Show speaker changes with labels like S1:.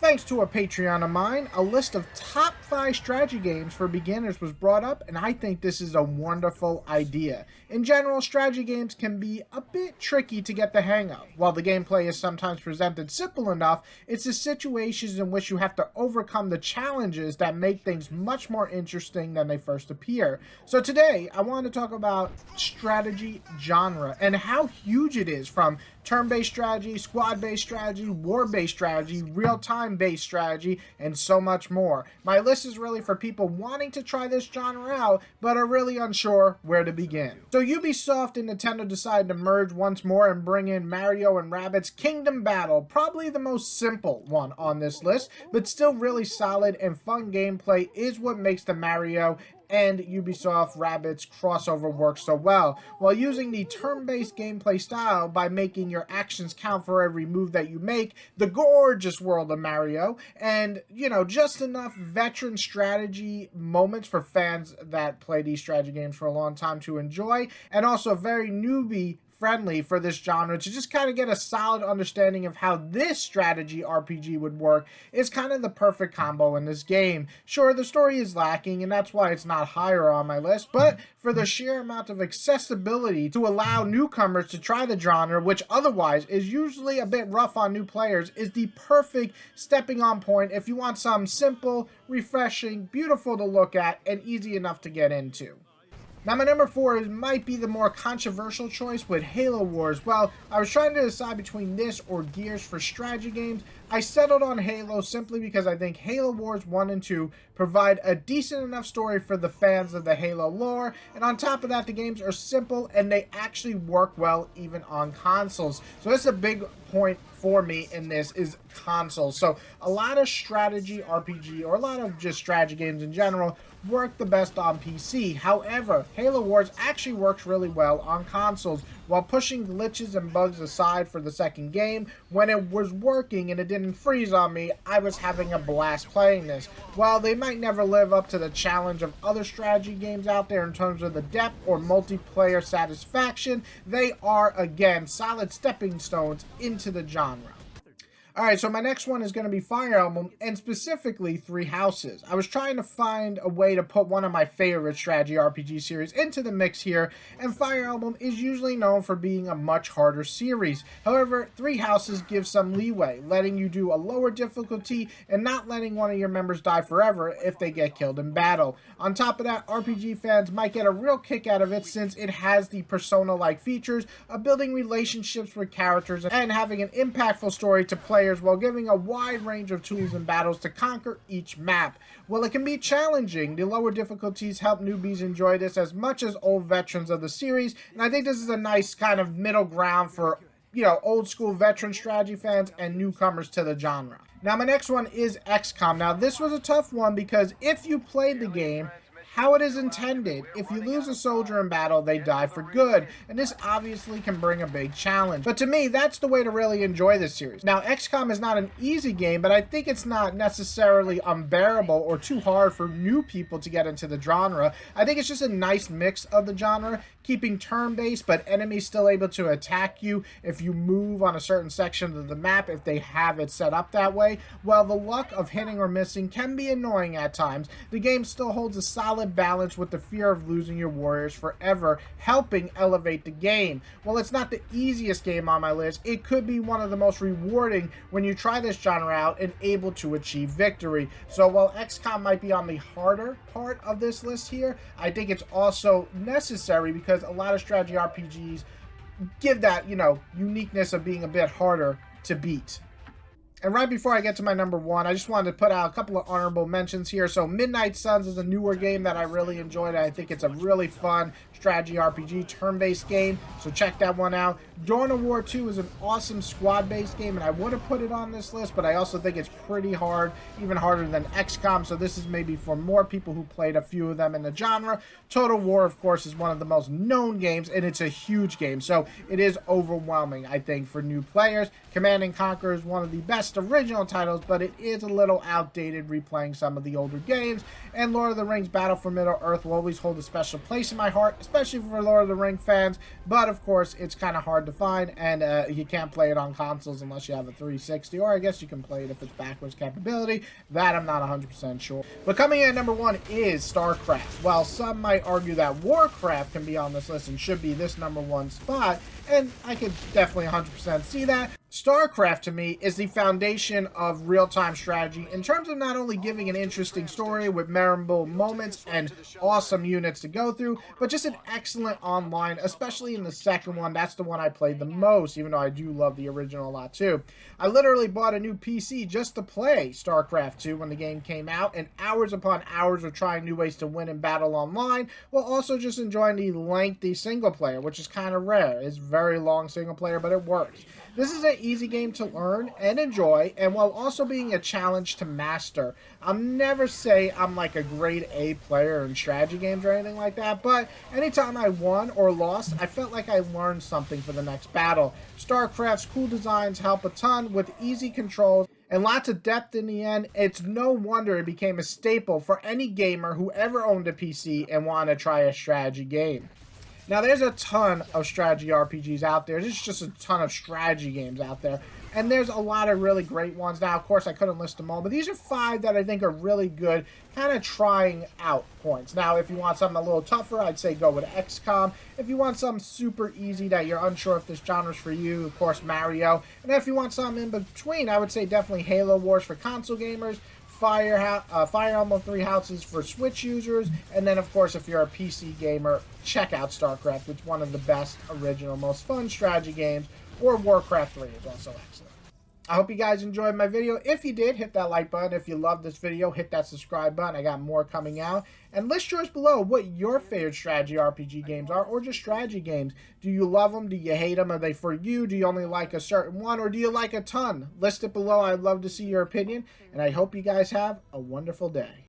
S1: Thanks to a Patreon of mine, a list of top 5 strategy games for beginners was brought up, and I think this is a wonderful idea. In general, strategy games can be a bit tricky to get the hang of. While the gameplay is sometimes presented simple enough, it's the situations in which you have to overcome the challenges that make things much more interesting than they first appear. So today, I want to talk about strategy genre and how huge it is, from turn-based strategy, squad-based strategy, war-based strategy, real-time based strategy, and so much more. My list is really for people wanting to try this genre out, but are really unsure where to begin. So Ubisoft and Nintendo decided to merge once more and bring in Mario and Rabbids Kingdom Battle, probably the most simple one on this list, but still really solid and fun gameplay is what makes the Mario and Ubisoft Rabbids crossover works so well, while using the turn-based gameplay style by making your actions count for every move that you make, the gorgeous world of Mario, and, just enough veteran strategy moments for fans that play these strategy games for a long time to enjoy, and also very newbie friendly for this genre to just kind of get a solid understanding of how this strategy RPG would work is kind of the perfect combo in this game. Sure, the story is lacking, and that's why it's not higher on my list, but for the sheer amount of accessibility to allow newcomers to try the genre, which otherwise is usually a bit rough on new players, is the perfect stepping on point if you want something simple, refreshing, beautiful to look at, and easy enough to get into. Now, my number 4 might be the more controversial choice with Halo Wars. Well, I was trying to decide between this or Gears for strategy games. I settled on Halo simply because I think Halo Wars 1 and 2 provide a decent enough story for the fans of the Halo lore, and on top of that, the games are simple and they actually work well even on consoles. So that's a big point for me in this is consoles. So a lot of strategy RPG, or a lot of just strategy games in general, work the best on PC. However, Halo Wars actually works really well on consoles. While pushing glitches and bugs aside for the second game, when it was working and it didn't freeze on me, I was having a blast playing this. While they might never live up to the challenge of other strategy games out there in terms of the depth or multiplayer satisfaction, they are, again, solid stepping stones into the genre. Alright, so my next one is going to be Fire Emblem, and specifically Three Houses. I was trying to find a way to put one of my favorite strategy RPG series into the mix here, and Fire Emblem is usually known for being a much harder series. However, Three Houses gives some leeway, letting you do a lower difficulty and not letting one of your members die forever if they get killed in battle. On top of that, RPG fans might get a real kick out of it since it has the Persona-like features of building relationships with characters and having an impactful story to players while giving a wide range of tools and battles to conquer each map. While it can be challenging, the lower difficulties help newbies enjoy this as much as old veterans of the series, and I think this is a nice kind of middle ground for old school veteran strategy fans and newcomers to the genre. Now, my next one is XCOM. Now, this was a tough one because if you played the game how it is intended, if you lose a soldier in battle, they die for good, and this obviously can bring a big challenge. But to me, that's the way to really enjoy this series. Now, XCOM is not an easy game, but I think it's not necessarily unbearable or too hard for new people to get into the genre. I think it's just a nice mix of the genre, keeping turn-based, but enemies still able to attack you if you move on a certain section of the map if they have it set up that way. While the luck of hitting or missing can be annoying at times, the game still holds a solid balance with the fear of losing your warriors forever, helping elevate the game. While it's not the easiest game on my list, it could be one of the most rewarding when you try this genre out and able to achieve victory. So while XCOM might be on the harder part of this list here, I think it's also necessary because a lot of strategy RPGs give that, uniqueness of being a bit harder to beat. And right before I get to my number 1, I just wanted to put out a couple of honorable mentions here. So Midnight Suns is a newer game that I really enjoyed. I think it's a really fun strategy RPG turn-based game, so check that one out. Dawn of War 2 is an awesome squad-based game, and I would have put it on this list, but I also think it's pretty hard, even harder than XCOM, so this is maybe for more people who played a few of them in the genre. Total War, of course, is one of the most known games, and it's a huge game, so it is overwhelming, I think, for new players. Command & Conquer is one of the best best original titles, but it is a little outdated replaying some of the older games, and Lord of the Rings Battle for Middle-earth will always hold a special place in my heart, especially for Lord of the Rings fans, but of course it's kind of hard to find, and you can't play it on consoles unless you have a 360, or I guess you can play it if it's backwards capability. That I'm not 100% sure. But coming in at number 1 is Starcraft. While some might argue that Warcraft can be on this list and should be this number 1 spot, and I could definitely 100% see that, Starcraft to me is the foundation of real-time strategy in terms of not only giving an interesting story with memorable moments and awesome units to go through, but just an excellent online, especially in the second one. That's the one I played the most, even though I do love the original a lot too. I literally bought a new PC just to play Starcraft 2 when the game came out, and hours upon hours of trying new ways to win in battle online, while also just enjoying the lengthy single player, which is kind of rare. It's very long single player, but it works. This is an easy game to learn and enjoy, and while also being a challenge to master. I'll never say I'm like a grade A player in strategy games or anything like that, but anytime I won or lost, I felt like I learned something for the next battle. Starcraft's cool designs help a ton with easy controls and lots of depth in the end. It's no wonder it became a staple for any gamer who ever owned a PC and wanted to try a strategy game. Now, there's a ton of strategy RPGs out there. There's just a ton of strategy games out there. And there's a lot of really great ones. Now, of course, I couldn't list them all, but these are 5 that I think are really good, kind of trying out points. Now, if you want something a little tougher, I'd say go with XCOM. If you want something super easy that you're unsure if this genre's for you, of course, Mario. And if you want something in between, I would say definitely Halo Wars for console gamers, Fire Emblem Three Houses for Switch users, and then of course if you're a PC gamer, check out Starcraft. It's one of the best, original, most fun strategy games, or Warcraft 3 is also excellent. I hope you guys enjoyed my video. If you did, hit that like button. If you loved this video, hit that subscribe button. I got more coming out. And list yours below what your favorite strategy RPG games are, or just strategy games. Do you love them? Do you hate them? Are they for you? Do you only like a certain one, or do you like a ton? List it below. I'd love to see your opinion, and I hope you guys have a wonderful day.